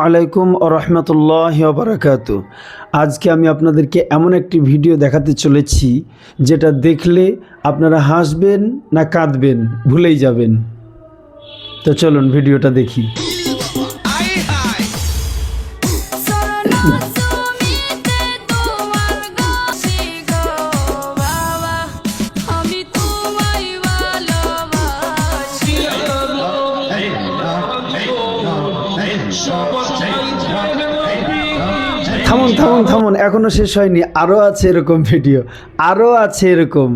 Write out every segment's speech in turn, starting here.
আলাইকুম রহমতুল্লাহি ওয়া বারাকাতু। আজকে আমি আপনাদেরকে এমন একটি ভিডিও দেখাতে চলেছি যেটা দেখলে আপনারা হাসবেন না কাঁদবেন ভুলেই যাবেন। তো চলুন ভিডিওটা দেখি। থামুন থামুন থামুন, এখনো শেষ হয়নি, আরো আছে এরকম ভিডিও, আরো আছে এরকম।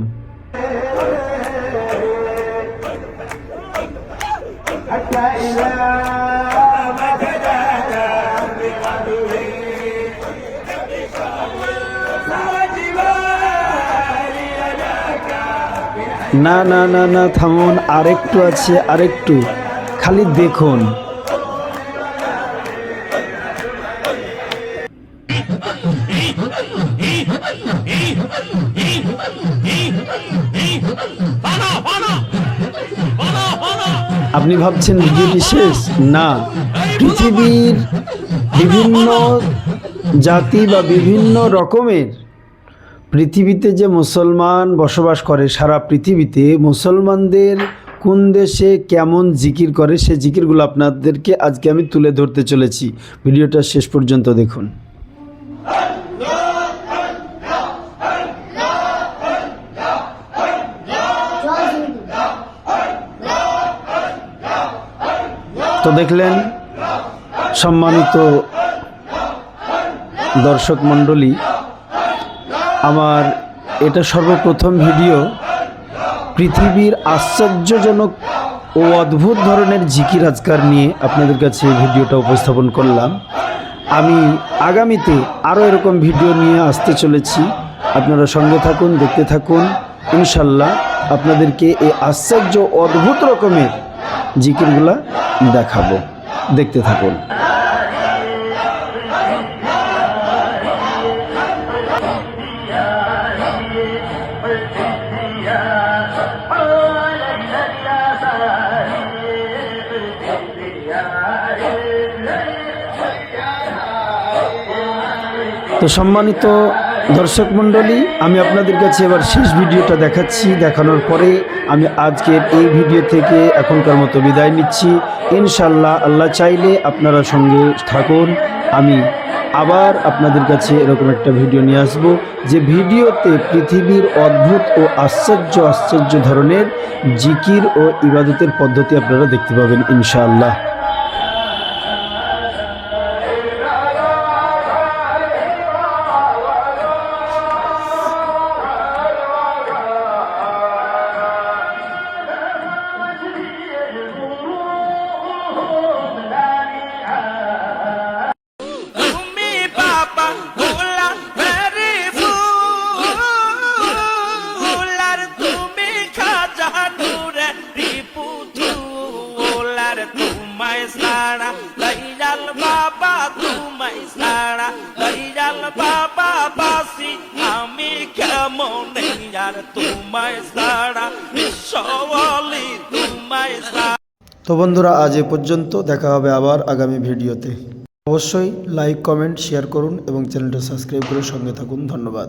না না না না, থামুন, আরেকটু আছে, আরেকটু, খালি দেখুন। আপনি ভাবছেন ভিডিওটি শেষ? না, পৃথিবীর বিভিন্ন জাতি বা বিভিন্ন রকমের পৃথিবীতে যে মুসলমান বসবাস করে, সারা পৃথিবীতে মুসলমানদের কোন দেশে কেমন জিকির করে সে জিকিরগুলো আপনাদেরকে আজকে আমি তুলে ধরতে চলেছি। ভিডিওটা শেষ পর্যন্ত দেখুন। তো দেখলেন সম্মানিত দর্শক মণ্ডলী, আমার এটা সর্বপ্রথম ভিডিও পৃথিবীর আশ্চর্যজনক ও অদ্ভুত ধরনের জিকির আজকার নিয়ে আপনাদের কাছে ভিডিওটা উপস্থাপন করলাম। আমি আগামীতে আরও এরকম ভিডিও নিয়ে আসতে চলেছি। আপনারা সঙ্গে থাকুন, দেখতে থাকুন। ইনশাল্লাহ আপনাদেরকে এই আশ্চর্য অদ্ভুত রকমের জিকিরগুলা দেখাবো, দেখতে থাকুন। তো সম্মানিত দর্শক মণ্ডলী, আমি আপনাদের কাছে এবার শেষ ভিডিওটা দেখাচ্ছি। দেখানোর পরে আমি আজকের এই ভিডিও থেকে এখনকার মতো বিদায় নিচ্ছি। ইনশাল্লাহ আল্লাহ চাইলে আপনারা সঙ্গে থাকুন। আমি আবার আপনাদের কাছে এরকম একটা ভিডিও নিয়ে আসব, যে ভিডিওতে পৃথিবীর অদ্ভুত ও আশ্চর্য ধরনের জিকির ও ইবাদতের পদ্ধতি আপনারা দেখতে পাবেন ইনশাআল্লাহ। তো বন্ধুরা, আজ এ পর্যন্ত, দেখা হবে আবার আগামী ভিডিওতে। অবশ্যই লাইক, কমেন্ট, শেয়ার করুন এবং চ্যানেলটা সাবস্ক্রাইব করে সঙ্গে থাকুন। ধন্যবাদ।